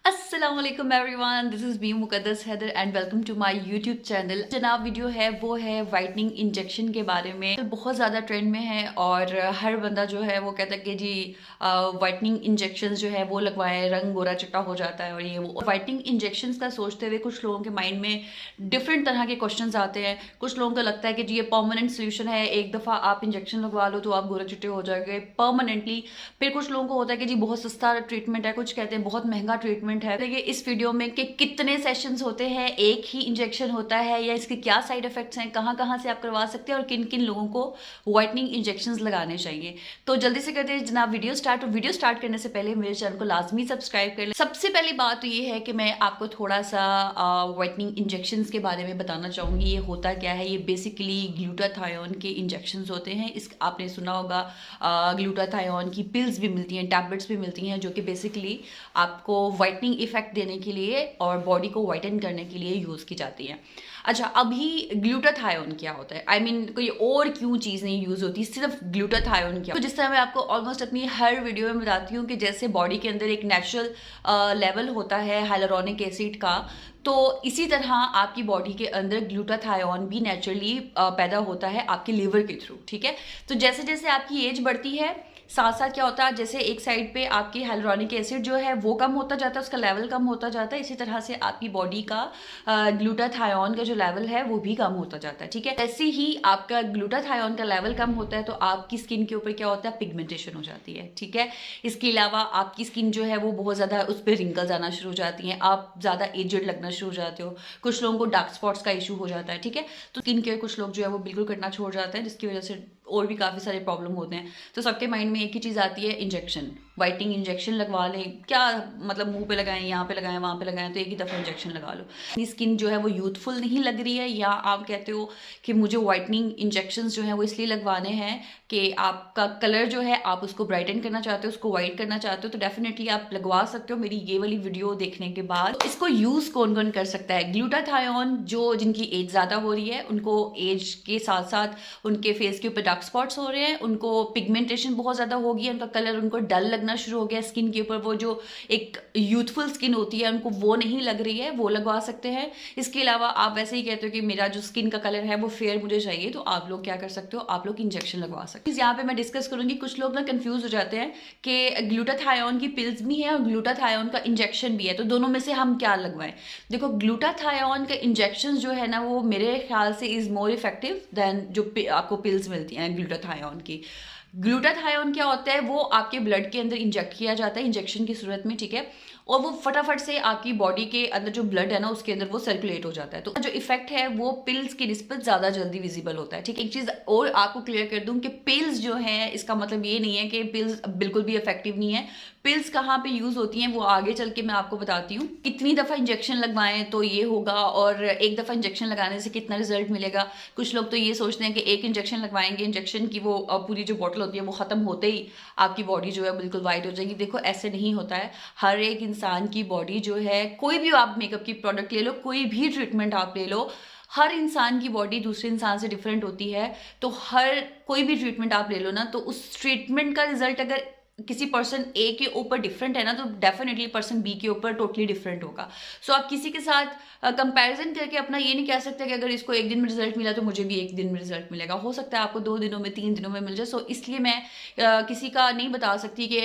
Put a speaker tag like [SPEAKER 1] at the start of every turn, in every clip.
[SPEAKER 1] अस्सलाम वालेकुम everyone, this is me Mukaddas Haider and welcome to my YouTube channel. जनाब video है वो है वाइटनिंग इंजेक्शन के बारे में। तो बहुत ज़्यादा ट्रेंड में है और हर बंदा जो है वो कहता है कि जी वाइटनिंग इंजेक्शन जो है वो लगवाएं, रंग गोरा चिट्टा हो जाता है और ये वो। वाइटनिंग इंजेक्शन का सोचते हुए कुछ लोगों के माइंड में डिफरेंट तरह के क्वेश्चन आते हैं। कुछ लोगों को लगता है कि जी ये परमानेंट सोल्यूशन है, एक दफ़ा आप इंजेक्शन लगवा लो तो आप गोरा चिट्टे हो जाएंगे परमानेंटली। फिर कुछ लोगों को होता है कि जी बहुत सस्ता ट्रीटमेंट है, कुछ कहते हैं बहुत महंगा ट्रीटमेंट है। देखिए इस वीडियो में कि कितने सेशंस होते हैं, एक ही इंजेक्शन होता है या इसके क्या साइड इफेक्ट्स हैं, कहां कहां से आप करवा सकते हैं और किन किन लोगों को व्हाइटनिंग इंजेक्शंस लगाने चाहिए। तो जल्दी से करते हैं जनाब वीडियो स्टार्ट। और वीडियो स्टार्ट करने से पहले मेरे चैनल को लाजमी सब्सक्राइब कर लें। सबसे पहली बात तो ये है कि मैं आपको थोड़ा सा व्हाइटनिंग इंजेक्शंस के बारे में बताना चाहूंगी। ये होता क्या है, ये बेसिकली ग्लूटाथायोन के इंजेक्शंस होते हैं। इस आपने सुना होगा ग्लूटाथायोन की पिल्स भी मिलती हैं, टैबलेट्स भी मिलती हैं, जो कि बेसिकली आपको वाइटनिंग इफेक्ट देने के लिए और बॉडी को वाइटन करने के लिए यूज़ की जाती है। अच्छा, अभी ग्लूटाथायोन क्या होता है? कोई और क्यों चीज़ नहीं यूज़ होती, सिर्फ ग्लूटाथायोन क्या? तो जिस तरह मैं आपको ऑलमोस्ट अपनी हर वीडियो में बताती हूँ कि जैसे बॉडी के अंदर एक नेचुरल लेवल होता है हाइलुरोनिक एसिड का, तो इसी तरह आपकी बॉडी के अंदर ग्लूटाथायोन भी नेचुरली पैदा होता है आपके लिवर के थ्रू। ठीक है, तो जैसे जैसे आपकी एज बढ़ती है साथ साथ क्या होता है, जैसे एक साइड पे आपकी हाइलुरोनिक एसिड जो है वो कम होता जाता है, उसका लेवल कम होता जाता है, इसी तरह से आपकी बॉडी का ग्लूटाथायोन का जो लेवल है वो भी कम होता जाता है। ठीक है, ऐसे ही आपका ग्लूटाथायोन का लेवल कम होता है तो आपकी स्किन के ऊपर क्या होता है, पिगमेंटेशन हो जाती है। ठीक है, इसके अलावा आपकी स्किन जो है वो बहुत ज़्यादा, उस पर रिंकल्स आना शुरू हो जाती हैं, आप ज़्यादा एजड लगना शुरू हो जाते हो। कुछ लोगों को डार्क स्पॉट्स का इशू हो जाता है। ठीक है, तो स्किन केयर कुछ लोग जो है वो बिल्कुल करना छोड़ जाते हैं, जिसकी वजह से और भी काफ़ी सारे प्रॉब्लम होते हैं। तो सबके माइंड में एक ही चीज़ आती है, इंजेक्शन, वाइटनिंग इंजेक्शन लगवा लें। क्या मतलब, मुंह पे लगाएं, यहाँ पे लगाएं, वहाँ पे लगाएं, तो एक ही दफ़ा इंजेक्शन लगा लो। अपनी स्किन जो है वो यूथफुल नहीं लग रही है, या आप कहते हो कि मुझे वाइटनिंग इंजेक्शन जो है वो इसलिए लगवाने हैं कि आपका कलर जो है आप उसको ब्राइटन करना चाहते हो, उसको वाइट करना चाहते हो, तो डेफिनेटली आप लगवा सकते हो मेरी ये वाली वीडियो देखने के बाद। तो इसको यूज़ कौन कौन कर सकता है? ग्लूटाथायोन जो जिनकी एज ज़्यादा हो रही है, उनको एज के साथ साथ उनके फेस के ऊपर डार्क स्पॉट्स हो रहे हैं, उनको पिगमेंटेशन बहुत ज़्यादा हो गई है, उनका कलर उनको डल लगना शुरू हो गया स्किन के ऊपर, वो जो एक यूथफुल स्किन होती है उनको वो नहीं लग रही है, वो लगवा सकते हैं। इसके अलावा आप वैसे ही कहते हो कि मेरा जो स्किन का कलर है वो फेयर मुझे चाहिए, तो आप लोग क्या कर सकते हो, आप लोग इंजेक्शन लगवा सकते हो। यहाँ पे मैं डिस्कस करूंगी, कुछ लोग ना कंफ्यूज हो जाते हैं कि ग्लूटाथायोन की पिल्स भी है और ग्लूटाथायोन का इंजेक्शन भी है, तो दोनों में से हम क्या लगवाएं? देखो, ग्लूटाथायोन का इंजेक्शन जो है ना वो मेरे ख्याल से इज मोर इफेक्टिव देन जो आपको पिल्स मिलती हैं ग्लूटाथायोन की। ग्लूटाथायोन क्या होता है, वो आपके ब्लड के अंदर इंजेक्ट किया जाता है इंजेक्शन की सूरत में। ठीक है, और वो फटाफट से आपकी बॉडी के अंदर जो ब्लड है ना उसके अंदर वो सर्कुलेट हो जाता है, तो जो इफेक्ट है वो पिल्स की निस्बत ज़्यादा जल्दी विजिबल होता है। ठीक है, एक चीज़ और आपको क्लियर कर दूं कि पिल्स जो है, इसका मतलब ये नहीं है कि पिल्स बिल्कुल भी इफेक्टिव नहीं है। पिल्स कहाँ पे यूज़ होती हैं वो आगे चल के मैं आपको बताती हूँ। कितनी दफ़ा इंजेक्शन लगवाएं तो ये होगा, और एक दफ़ा इंजेक्शन लगाने से कितना रिजल्ट मिलेगा। कुछ लोग तो ये सोचते हैं कि एक इंजेक्शन लगवाएंगे, इंजेक्शन की वो पूरी जो बॉटल होती है वो ख़त्म होते ही आपकी बॉडी जो है बिल्कुल वाइट हो जाएगी। देखो, ऐसे नहीं होता है। हर एक इंसान की बॉडी जो है, कोई भी आप मेकअप की प्रोडक्ट ले लो, कोई भी ट्रीटमेंट आप ले लो, हर इंसान की बॉडी दूसरे इंसान से डिफरेंट होती है। तो हर कोई भी ट्रीटमेंट आप ले लो ना, तो उस ट्रीटमेंट का रिजल्ट अगर किसी पर्सन ए के ऊपर डिफरेंट है ना, तो डेफिनेटली पर्सन बी के ऊपर टोटली डिफरेंट होगा। सो आप किसी के साथ कंपैरिजन करके अपना ये नहीं कह सकते कि अगर इसको एक दिन में रिजल्ट मिला तो मुझे भी एक दिन में रिजल्ट मिलेगा। हो सकता है आपको 2 दिनों में, 3 दिनों में मिल जाए। सो इसलिए मैं किसी का नहीं बता सकती कि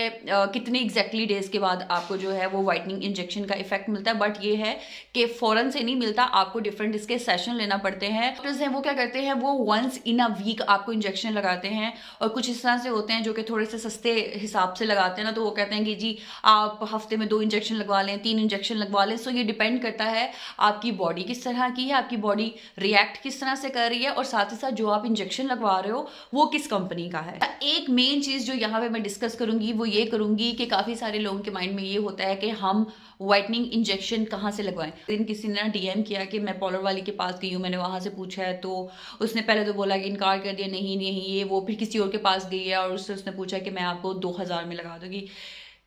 [SPEAKER 1] कितने एग्जैक्टली डेज के बाद आपको जो है वो वाइटनिंग इंजेक्शन का इफेक्ट मिलता है, बट ये है कि फौरन से नहीं मिलता, आपको डिफरेंट इसके सेशन लेना पड़ते हैं। डॉक्टर्स हैं वो क्या करते हैं, वो वंस इन अ वीक आपको इंजेक्शन लगाते हैं, और कुछ इस तरह से होते हैं जो कि थोड़े से सस्ते हिसाब से लगाते हैं ना, तो वो कहते हैं कि जी आप हफ्ते में 2 इंजेक्शन लगवा लें, 3 इंजेक्शन लगवा लें। सो ये डिपेंड करता है आपकी बॉडी किस तरह की है, आपकी बॉडी रिएक्ट किस तरह से कर रही है, और साथ ही साथ जो आप इंजेक्शन लगवा रहे हो वो किस कंपनी का है। एक मेन चीज जो यहाँ पे मैं डिस्कस करूंगी वो ये करूंगी कि काफी सारे लोगों के माइंड में ये होता है कि हम व्हाइटनिंग इंजेक्शन कहाँ से लगवाएं। दिन किसी ने डीएम किया कि मैं पॉलर वाली के पास गई हूँ, मैंने वहां से पूछा है, तो उसने पहले तो बोला कि इनकार कर दिया, नहीं नहीं ये वो, फिर किसी और के पास गई है और उससे उसने पूछा कि मैं आपको 2000 में लगा दूंगी।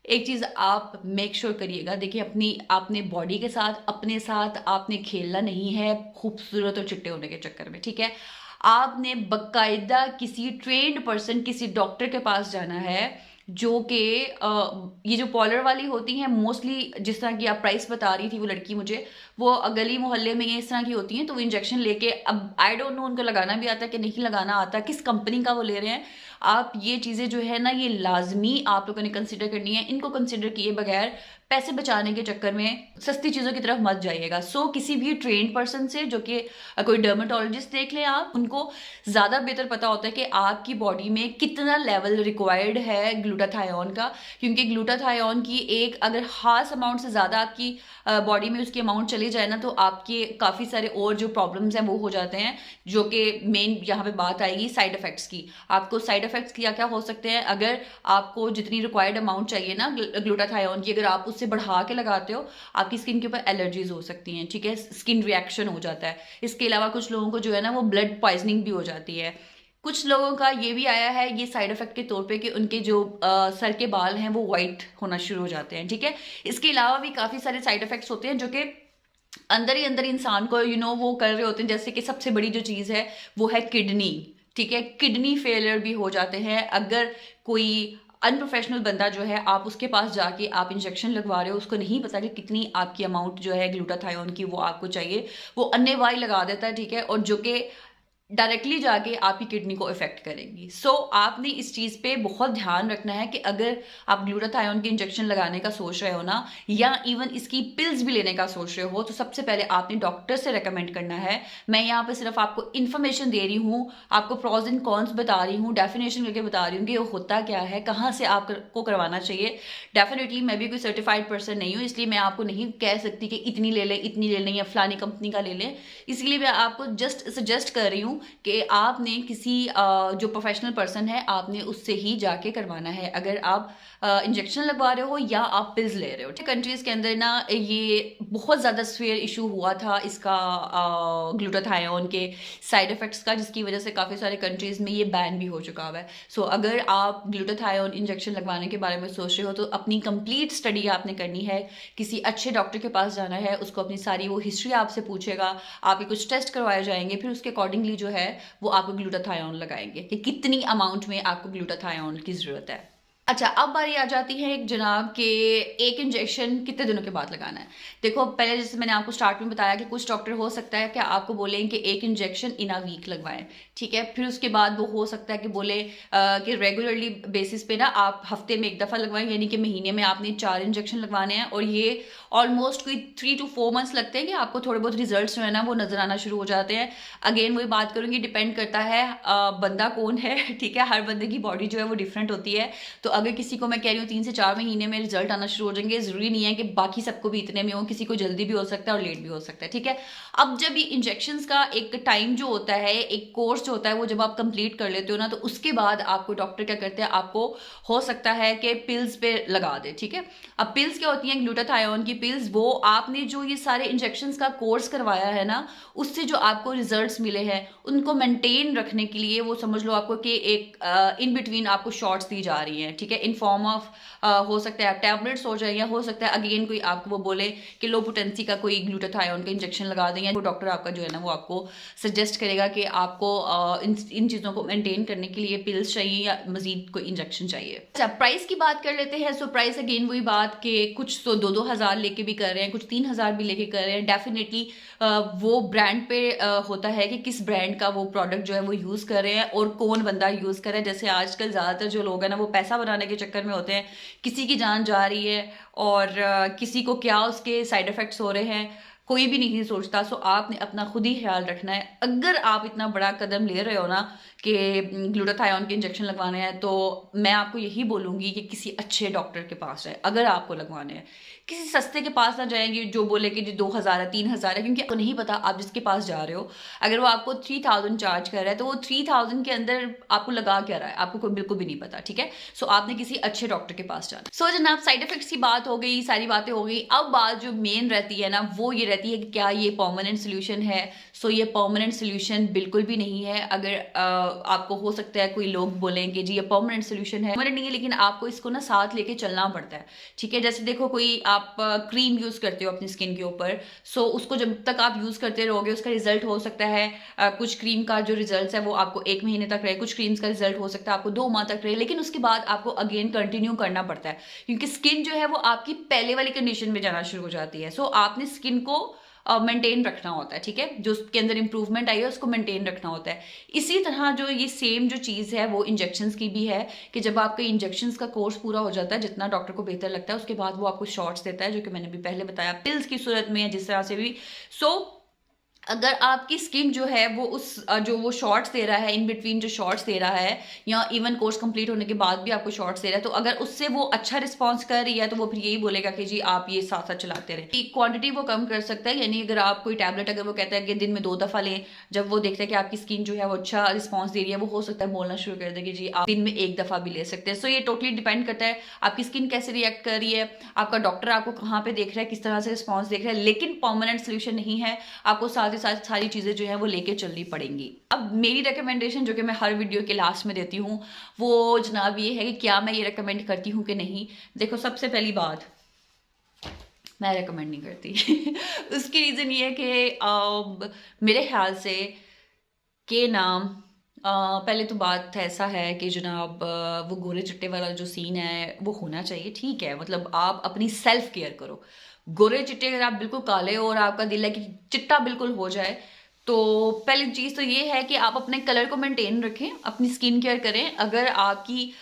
[SPEAKER 1] एक चीज़ आप मेक श्योर करिएगा, देखिए अपनी आपने बॉडी के साथ, अपने साथ आपने खेलना नहीं है खूबसूरत और चिट्टे होने के चक्कर में। ठीक है, आपने बकायदा किसी ट्रेन्ड पर्सन, किसी डॉक्टर के पास जाना है, जो कि ये जो पॉलर वाली होती हैं मोस्टली, जिस तरह की आप प्राइस बता रही थी वो लड़की मुझे, वो गली मोहल्ले में ये इस तरह की होती हैं। तो वो इंजेक्शन लेके, अब आई डोंट नो उनको लगाना भी आता है कि नहीं लगाना आता, किस कंपनी का वो ले रहे हैं। आप ये चीज़ें जो है ना, ये लाजमी आप लोगों ने कंसिडर करनी है। इनको कंसिडर किए बगैर पैसे बचाने के चक्कर में सस्ती चीज़ों की तरफ मत जाइएगा। सो किसी भी ट्रेन्ड पर्सन से, जो कि कोई डर्मेटोलॉजिस्ट देख लें आप, उनको ज़्यादा बेहतर पता होता है कि आपकी बॉडी में कितना लेवल रिक्वायर्ड है ग्लूटाथायोन का। क्योंकि ग्लूटाथायोन की एक अगर खास अमाउंट से ज़्यादा आपकी बॉडी में उसकी अमाउंट चली जाए ना, तो आपके काफ़ी सारे और जो प्रॉब्लम्स हैं वो हो जाते हैं, जो कि मेन यहाँ पे बात आएगी साइड इफ़ेक्ट्स की। आपको साइड इफ़ेक्ट्स क्या क्या हो सकते हैं अगर आपको जितनी रिक्वायर्ड अमाउंट चाहिए ना ग्लूटाथायोन की, अगर आप उससे बढ़ा के लगाते हो, आपकी स्किन के ऊपर एलर्जीज हो सकती हैं, ठीक है, स्किन रिएक्शन हो जाता है। इसके अलावा कुछ लोगों को जो है ना वो ब्लड पॉइजनिंग भी हो जाती है। कुछ लोगों का ये भी आया है ये साइड इफेक्ट के तौर पे कि उनके जो सर के बाल हैं वो वाइट होना शुरू हो जाते हैं, ठीक है। इसके अलावा भी काफ़ी सारे साइड इफेक्ट्स होते हैं जो कि अंदर ही अंदर इंसान को वो कर रहे होते हैं। जैसे कि सबसे बड़ी जो चीज़ है वो है किडनी, ठीक है, किडनी फेलियर भी हो जाते हैं अगर कोई अनप्रोफेशनल बंदा जो है, आप उसके पास जाके आप इंजेक्शन लगवा रहे हो, उसको नहीं पता कि कितनी आपकी अमाउंट जो है ग्लूटाथायोन की वो आपको चाहिए, वो अन्नेवाही लगा देता है, ठीक है, और जो कि डायरेक्टली जाके आपकी किडनी को इफेक्ट करेंगी। सो आपने इस चीज़ पे बहुत ध्यान रखना है कि अगर आप ग्लूटाथायोन के इंजेक्शन लगाने का सोच रहे हो ना, या इवन इसकी पिल्स भी लेने का सोच रहे हो, तो सबसे पहले आपने डॉक्टर से रेकमेंड करना है। मैं यहाँ पे सिर्फ आपको इन्फॉर्मेशन दे रही हूँ, आपको प्रॉज एंड कॉन्स बता रही हूँ, डेफिनेशन करके बता रही हूँ कि वो होता क्या है, कहाँ से आपको करवाना चाहिए। डेफिनेटली मैं भी कोई सर्टिफाइड पर्सन नहीं हूँ, इसलिए मैं आपको नहीं कह सकती कि इतनी ले लें, इतनी ले लें, या फलानी कंपनी का ले लें। इसलिए मैं आपको जस्ट सजेस्ट कर रही हूँ कि आपने किसी जो प्रोफेशनल पर्सन है, आपने उससे ही जाके करवाना है अगर आप इंजेक्शन लगवा रहे हो या आप पिल्स ले रहे हो। कंट्रीज़ के अंदर ना ये बहुत ज़्यादा स्वेयर इशू हुआ था इसका, ग्लूटाथायोन के साइड इफ़ेक्ट्स का, जिसकी वजह से काफ़ी सारे कंट्रीज़ में ये बैन भी हो चुका हुआ है। सो अगर आप ग्लूटाथायोन इंजेक्शन लगवाने के बारे में सोच रहे हो तो अपनी कंप्लीट स्टडी आपने करनी है, किसी अच्छे डॉक्टर के पास जाना है, उसको अपनी सारी वो हिस्ट्री आपसे पूछेगा, आपके कुछ टेस्ट करवाए जाएंगे, फिर उसके अकॉर्डिंगली जो है वो आपको ग्लूटाथायोन लगाएंगे कि कितनी अमाउंट में आपको ग्लूटाथायोन की ज़रूरत है। अच्छा, अब बारी आ जाती है एक जनाब के एक इंजेक्शन कितने दिनों के बाद लगाना है। देखो, पहले जैसे मैंने आपको स्टार्ट में बताया कि कुछ डॉक्टर हो सकता है कि आपको बोलें कि एक इंजेक्शन इन अ वीक लगवाएं, ठीक है। फिर उसके बाद वो हो सकता है कि बोले कि रेगुलरली बेसिस पे ना आप हफ्ते में एक दफ़ा लगवाएं, यानी कि महीने में आपने 4 इंजेक्शन लगवाने हैं। और ये ऑलमोस्ट कोई 3 to 4 मंथ्स लगते हैं कि आपको थोड़े बहुत रिजल्ट्स जो है ना वो नज़र आना शुरू हो जाते हैं। अगेन वही बात करूँगी, डिपेंड करता है बंदा कौन है, ठीक है, हर बंदे की बॉडी जो है वो डिफरेंट होती है। तो अगर किसी को मैं कह रही हूँ 3 से 4 महीने में रिजल्ट आना शुरू हो जाएंगे, ज़रूरी नहीं है कि बाकी सबको भी इतने में हो, किसी को जल्दी भी हो सकता है और लेट भी हो सकता है, ठीक है। अब जब ये इंजेक्शंस का एक टाइम जो होता है, एक कोर्स जो होता है, वो जब आप कंप्लीट कर लेते हो ना, तो उसके बाद आपको डॉक्टर क्या करते हैं, आपको हो सकता है कि पिल्स पे लगा दे, ठीक है। अब पिल्स क्या होती हैं, ग्लूटाथायोन की पिल्स, वो आपने जो ये सारे इंजेक्शंस का कोर्स करवाया है ना, उससे जो आपको रिजल्ट्स मिले हैं उनको मेंटेन रखने के लिए, वो समझ लो आपको कि एक इन बिटवीन आपको शॉट्स दी जा रही हैं, ठीक है, इन फॉर्म ऑफ हो सकता है टैबलेट्स हो जाए, या हो सकता है अगेन कोई आपको वो बोले कि लो पोटेंसी का कोई ग्लूटाथायोन का इंजेक्शन लगा दें, या वो डॉक्टर आपका जो है ना वो आपको सजेस्ट करेगा कि आपको इन चीज़ों को मेंटेन करने के लिए पिल्स चाहिए या मजीद कोई इंजेक्शन चाहिए। अच्छा, प्राइस की बात कर लेते हैं। सो प्राइस अगेन वही बात कि कुछ तो 2-2 हज़ार लेके भी कर रहे हैं, कुछ 3 हज़ार भी लेके कर रहे हैं। डेफिनेटली वो ब्रांड पे होता है कि किस ब्रांड का वो प्रोडक्ट जो है वो यूज़ कर रहे हैं और कौन बंदा यूज़ कर रहा है। जैसे आजकल ज़्यादातर जो लोग हैं ना वो पैसा बनाने के चक्कर में होते हैं, किसी की जान जा रही है और किसी को क्या उसके साइड इफ़ेक्ट्स हो रहे हैं कोई भी नहीं सोचता। सो आपने अपना खुद ही ख्याल रखना है। अगर आप इतना बड़ा कदम ले रहे हो ना कि ग्लूटाथायोन के इंजेक्शन लगवाने हैं, तो मैं आपको यही बोलूँगी कि किसी अच्छे डॉक्टर के पास जाए अगर आपको लगवाने हैं। किसी सस्ते के पास ना जाएंगे जो बोले कि जो 2,000 है 3,000 है, क्योंकि आपको नहीं पता आप जिसके पास जा रहे हो, अगर वो आपको 3,000 चार्ज कर रहा है तो वो 3,000 के अंदर आपको लगा क्या रहा है आपको कोई बिल्कुल भी नहीं पता, ठीक है। सो आपने किसी अच्छे डॉक्टर के पास जाना। सो जनाब, साइड इफेक्ट्स की बात हो गई, सारी बातें हो गई। अब बात जो मेन रहती है ना वो ये रहती है कि क्या ये परमानेंट सोल्यूशन है। सो ये परमानेंट सोल्यूशन बिल्कुल भी नहीं है। अगर आपको हो सकता है कोई लोग बोलें कि जी ये परमानेंट सोल्यूशन है, परमानेंट नहीं है, लेकिन आपको इसको ना साथ लेके चलना पड़ता है, ठीक है। जैसे देखो कोई आप क्रीम यूज करते हो अपनी स्किन के ऊपर, सो उसको जब तक आप यूज करते रहोगे उसका रिजल्ट हो सकता है कुछ क्रीम का जो रिजल्ट है वो आपको 1 महीने तक रहे, कुछ क्रीम्स का रिजल्ट हो सकता है आपको 2 माह तक रहे, लेकिन उसके बाद आपको अगेन कंटिन्यू करना पड़ता है, क्योंकि स्किन जो है वो आपकी पहले वाली कंडीशन में जाना शुरू हो जाती है। सो आपने स्किन को मेंटेन रखना होता है, ठीक है। जो उसके अंदर इंप्रूवमेंट आई है उसको मेंटेन रखना होता है। इसी तरह जो ये सेम जो चीज़ है वो इंजेक्शंस की भी है कि जब आपके इंजेक्शंस का कोर्स पूरा हो जाता है, जितना डॉक्टर को बेहतर लगता है, उसके बाद वो आपको शॉट्स देता है, जो कि मैंने भी पहले बताया, पिल्स की सूरत में या जिस तरह से भी। सो अगर आपकी स्किन जो है वो उस जो वो शॉर्ट्स दे रहा है, इन बिटवीन जो शॉर्ट्स दे रहा है, या इवन कोर्स कंप्लीट होने के बाद भी आपको शॉर्ट्स दे रहा है, तो अगर उससे वो अच्छा रिस्पॉन्स कर रही है तो वो फिर यही बोलेगा कि जी आप ये साथ साथ चलाते रहे। क्वांटिटी वो कम कर सकता है, यानी अगर आप कोई टैबलेट अगर वो कहता है कि दिन में 2 दफ़ा लें, जब वो देखता है कि आपकी स्किन जो है वो अच्छा रिस्पॉन्स दे रही है, वो हो सकता है बोलना शुरू कर दे कि जी आप दिन में 1 दफ़ा भी ले सकते हैं। सो ये टोटली डिपेंड करता है आपकी स्किन कैसे रिएक्ट कर रही है, आपका डॉक्टर आपको कहाँ पे देख रहा है, किस तरह से रिस्पॉन्स देख रहा है, लेकिन परमानेंट सोल्यूशन नहीं है। आपको साथ ही साथ सारी चीज़ें जो है वो लेके चलनी पड़ेंगी। अब मेरी रिकमेंडेशन जो कि मैं हर वीडियो के लास्ट में देती हूँ वो जनाब ये है कि क्या मैं ये रिकमेंड करती हूँ कि नहीं। देखो, सबसे पहली बात, मैं रिकमेंड नहीं करती उसकी रीज़न ये है कि मेरे ख्याल से के नाम पहले तो बात ऐसा है कि जनाब वो गोरे चिट्टे वाला जो सीन है वो होना चाहिए, ठीक है। मतलब आप अपनी सेल्फ केयर करो। गोरे चिट्टे अगर आप बिल्कुल काले हो और आपका दिल है कि चिट्टा बिल्कुल हो जाए, तो पहली चीज़ तो ये है कि आप अपने कलर को मेंटेन रखें, अपनी स्किन केयर करें। अगर आपकी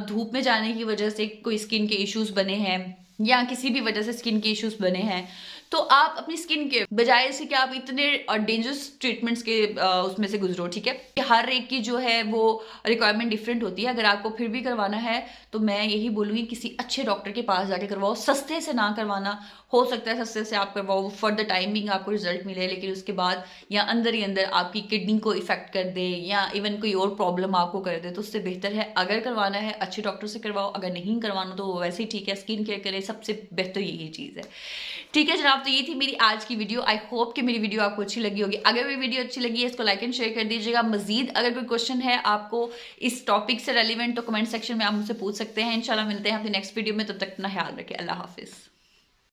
[SPEAKER 1] धूप में जाने की वजह से कोई स्किन के इश्यूज बने हैं या किसी भी वजह से स्किन के इश्यूज बने हैं, तो आप अपनी स्किन के बजाय से कि आप इतने डेंजरस ट्रीटमेंट्स के उसमें से गुजरो, ठीक है। हर एक की जो है वो रिक्वायरमेंट डिफरेंट होती है। अगर आपको फिर भी करवाना है तो मैं यही बोलूँगी किसी अच्छे डॉक्टर के पास जाके करवाओ, सस्ते से ना करवाना। हो सकता है सस्ते से आप करवाओ, फॉर द टाइमिंग आपको रिजल्ट मिले, लेकिन उसके बाद या अंदर ही अंदर आपकी किडनी को इफेक्ट कर दे या इवन कोई और प्रॉब्लम आपको कर दे, तो उससे बेहतर है अगर करवाना है अच्छे डॉक्टर से करवाओ, अगर नहीं करवाना तो वैसे ही ठीक है, स्किन केयर करें, सबसे बेहतर यही चीज़ है, ठीक है जनाब। तो ये थी मेरी आज की वीडियो। आई होप कि मेरी वीडियो आपको अच्छी लगी होगी। अगर मेरी वीडियो अच्छी लगी है इसको लाइक एंड शेयर कर दीजिएगा। मजीद अगर कोई क्वेश्चन है आपको इस टॉपिक से रेलिवेंट तो कमेंट सेक्शन में आप मुझसे पूछ सकते हैं। इंशाल्लाह मिलते हैं अपनी नेक्स्ट वीडियो में, तब तक अपना ख्याल रखें। अल्लाह हाफिज़।